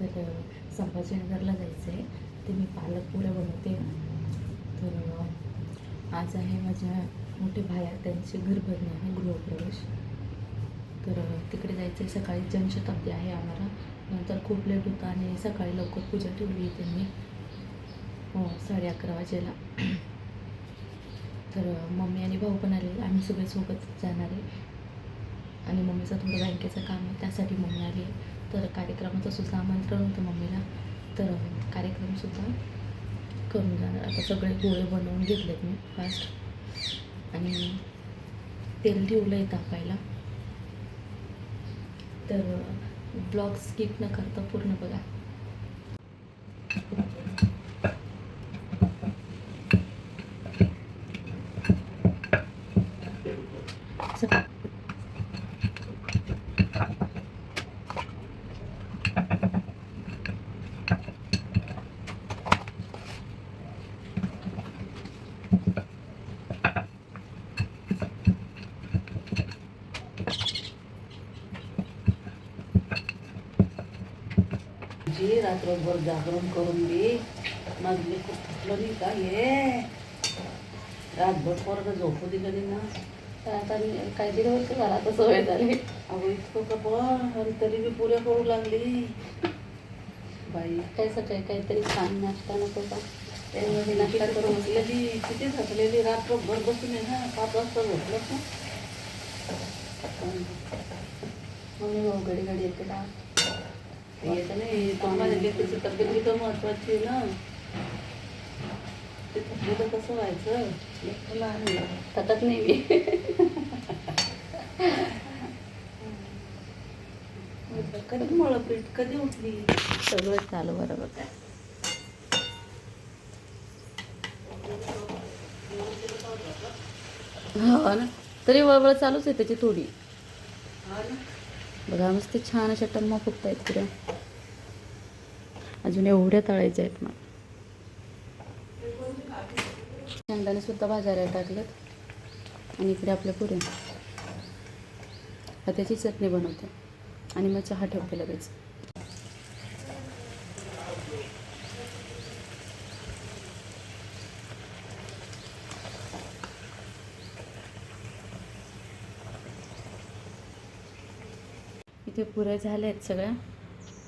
तर संभाजीनगरला जायचं आहे. ते मी पालक पुऱ्या बनवते. तर आज आहे माझ्या मोठे भाया त्यांचे घर भरणे आहे, गृहप्रवेश. तर तिकडे जायचं आहे. सकाळी जनशताब्दी आहे आम्हाला. नंतर खूप लेट होतं आणि सकाळी लवकर पूजा ठेवली त्यांनी 11:30 वाजेला. तर मम्मी आणि भाऊ पण आले. आम्ही सगळे सोबत जाणार आहे. आणि मम्मीचं थोडं बँकेचं काम आहे, त्यासाठी मम्मी आली आहे. तर कार्यक्रमाचं सुद्धा आमंत्रण होतं मम्मीला. तर कार्यक्रमसुद्धा करून जाणार. आता सगळे गोळे बनवून घेतलेत मी फास्ट आणि तेल ठेवलं आहे तापायला. तर ब्लॉग स्किप न करता पूर्ण बघा. रात्रभर जागरण करून मी माझं खूप थकलं नाही का हे रातभर पोरगं झोपू दिलं नाही ना. तर आता काही दीड वर्ष झाला आता सवय झाली. अगं इतकं का पण तरी मी पुऱ्या करू लागली बाई. काय सकाळी काहीतरी छान नाश्ता नको का? त्यामध्ये नाश्ता करून बसलेली किती थकलेली रात्रभर बसून आहे ना. 5 वाजता झोपलंच ना. मम्मी भाऊ घडी घडी येते का? येतं नाही पण माझ्या लेकरीची तब्येत बी तर महत्वाची आहे ना. ते थकलेलं कसं व्हायचं? लेकरं लहान आहे. थकत नाही मी. कधी मळं पीठ कधी उठली सगळं चालू बरोबर. हो ना, तरी वळवळ चालूच आहे त्याची थोडी. बघा मस्त छान अशा टम्मा फुगतायत पुऱ्या. अजून एवढ्या तळायच्या आहेत मग. शेंगदाणे सुद्धा भाजायला टाकलेत आणि इकडे आपल्या पुऱ्या. त्याची चटणी बनवते आणि मग चहा ठेवते लगेच. इथे पुऱ्या झाल्या आहेत सगळ्या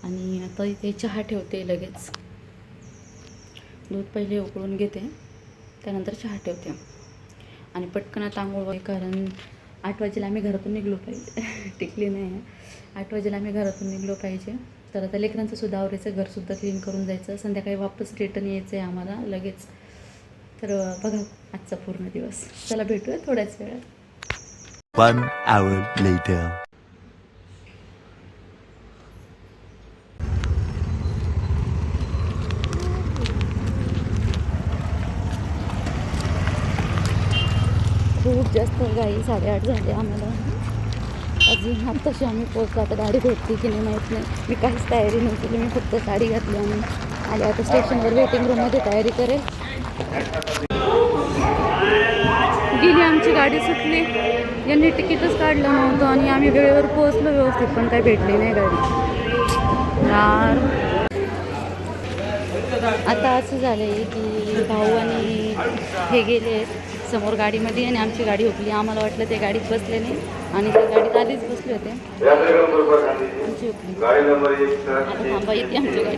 आणि आता इथे चहा ठेवते लगेच. दूध पहिले उकळून घेते, त्यानंतर चहा ठेवते आणि पटकन आता आंघोळ, कारण 8 वाजेला आम्ही घरातून निघलो पाहिजे. टिकली नाही आहे. 8 वाजेला आम्ही घरातून निघलो पाहिजे. तर आता लेकरांचं सुद्धा आवरायचं, घरसुद्धा क्लीन करून जायचं. संध्याकाळी वापस रिटर्न यायचं आहे आम्हाला लगेच. तर बघा आजचा पूर्ण दिवस. चला भेटूया थोड्याच वेळात. 1 hour later. खूप जास्त घाई. 8:30 झाले आम्हाला. अजून आत्ताशी आम्ही पोहोचलो. आता गाडी भेटते की नाही माहीत नाही. मी काहीच तयारी नव्हती. मी फक्त साडी घातली आणि आले. आता स्टेशनवर वेटिंग रूममध्ये तयारी करेल. गेली आमची गाडी सुटली. यांनी तिकीटच काढलं नव्हतं आणि आम्ही वेळेवर पोहोचलो व्यवस्थित, पण काही भेटली नाही गाडी यार. आता असं झालं आहे की भाऊ आणि हे गेले समोर गाडीमध्ये आणि आमची गाडी हुकली. आम्हाला वाटलं ते गाडीत बसले नाही आणि त्या गाडीत आधीच बसले होते. आमची हुकली. आता थांबा येते आमची गाडी.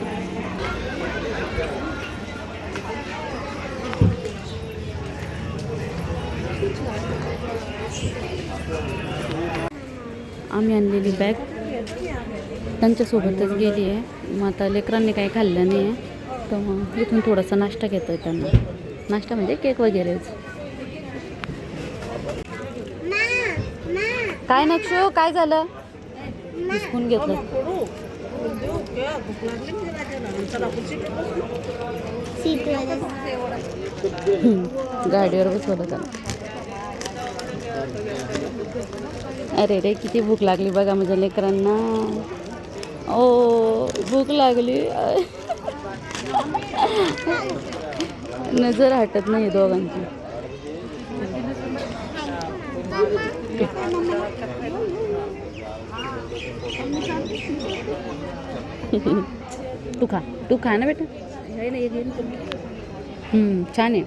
आम्ही आणलेली बॅग त्यांच्यासोबतच गेली आहे. मग आता लेकरांनी काही खाल्लं नाही आहे, तर मग इथून थोडासा नाश्ता घेतो आहे त्यांना. नाश्ता म्हणजे केक वगैरेच. काय नक्षो काय झालं? विसकून घेतलं. गाडीवर बसवलं त्याला. अरे रे किती भूक लागली बघा माझ्या लेकरांना. ओ भूक लागली. नजर हटत नाही दोघांची. तू खा ना बेटा. छान आहे.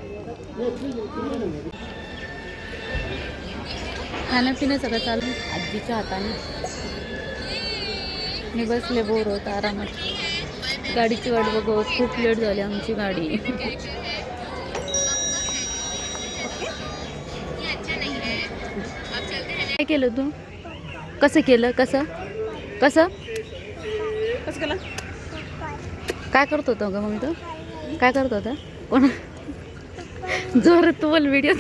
खाणं पिणं सगळं चालू आजीच्या हाताने. मी बसले बोर होत आरामात गाडीची वाट बघत. खूप लेट झाली आमची गाडी. काय केलं तू? कसं केलं? कसं कसं कसं केलं? काय करत होता ग मम्मी? तू काय करत होता? कोण जोरात तू बोल व्हिडिओ.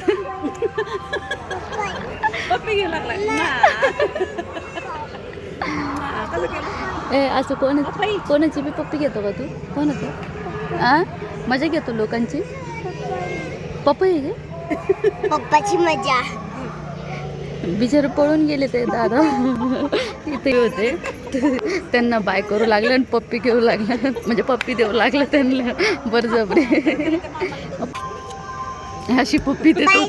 ए असं कोणाची बी पप्पी घेतो का तू? कोण होतं? आ मजा घेतो लोकांची. पप्पा आहे गे पप्पाची मजा. बिचारे पळून गेले ते दादा. इथे होते त्यांना बाय करू लागलं आणि पप्पी घेऊ लागलं. म्हणजे पप्पी देऊ लागलं त्यांना बरजबरी. अशी पप्पी देतो.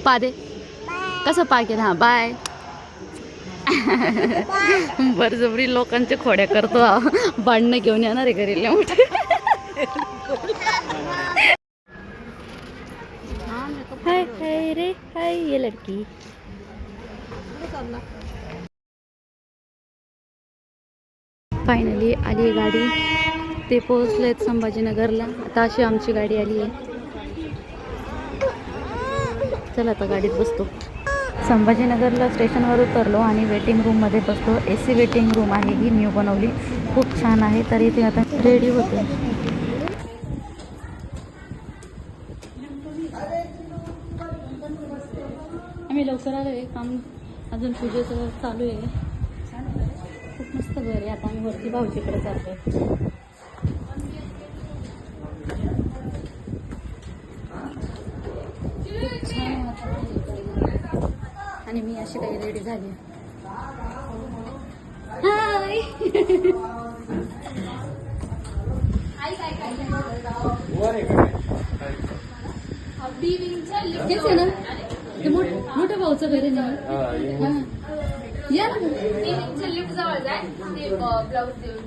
पा दे कसं पा केलं. हां बाय. बरजबरी लोकांच्या खोड्या करतो. भांडणं घेऊन येणार आहे घरी मोठे. हाय हाय रे हाय ये लड़की. फायनली आली गाडी. ते पोहोचलेत संभाजीनगरला. आता अशी आमची गाडी आली आहे. चला आता गाडीत बसतो. संभाजीनगरला स्टेशनवर उतरलो आणि वेटिंग रूममध्ये बसलो. AC वेटिंग रूम आहे ही न्यू बनवली. खूप छान आहे. तर इथे आता रेडी होते. आम्ही लवकर आलो आहे. काम अजून पूजेचं चालू आहे. खूप मस्त घर आहे. आता आम्ही वरती भाऊजीकडे चाललो. आणि मी अशी काही रेडी झाली. हाय तेच आहे ना ते मोठ्या भाऊचं घर आहे ना. या ना लिफ्ट जवळ जाय ते ब्लाऊज देऊन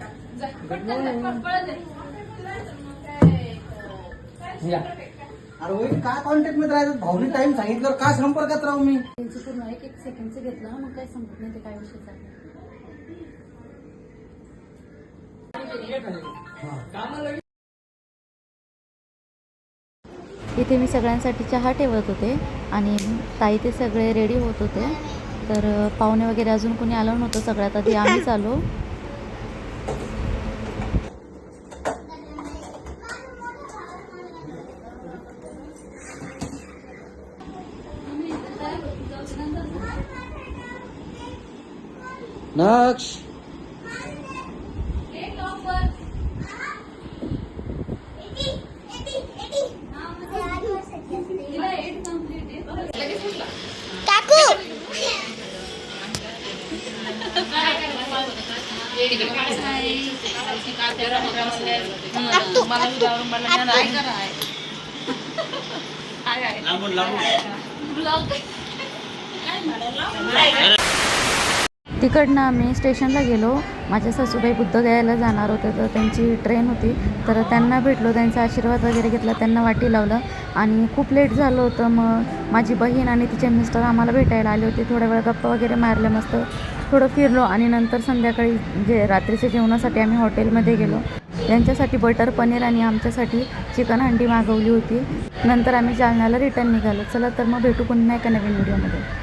अरे वही काय कॉन्टॅक्ट मध्ये राहायचं. भाऊनी टाइम सांगितल्यावर काय संपर्कात राहू मी. त्यांचं पूर्ण एक सेकंडचं घेतलं मग काय समजत नाही ते काय विषय चालला. इथे मी सगळ्यांसाठी चहा ठेवत होते आणि ताई ते सगळे रेडी होत होते. तर पाहुणे वगैरे अजून कोणी आलं नव्हतं. सगळ्यात आधी आम्हीच आलो. नक्ष तिकडनं आम्ही स्टेशनला गेलो. माझ्या सासूबाई बुद्धगयाला जाणार होत्या तर त्यांची ट्रेन होती. तर त्यांना भेटलो. त्यांचा आशीर्वाद वगैरे घेतला. त्यांना वाटी लावलं आणि खूप लेट झालं होतं. मग माझी बहीण आणि तिचे मिस्टर आम्हाला भेटायला आले होते. थोड्या वेळ गप्पा वगैरे मारल्या. मस्त थोडं फिरलो आणि नंतर संध्याकाळी जे रात्रीच्या जेवणासाठी आम्ही हॉटेलमध्ये गेलो. यांच्यासाठी बटर पनीर आणि आमच्यासाठी चिकन हंडी मागवली होती. नंतर आम्ही जालन्याला रिटर्न निघालो. चला तर मग भेटू पुन्हा एका नवीन व्हिडिओमध्ये.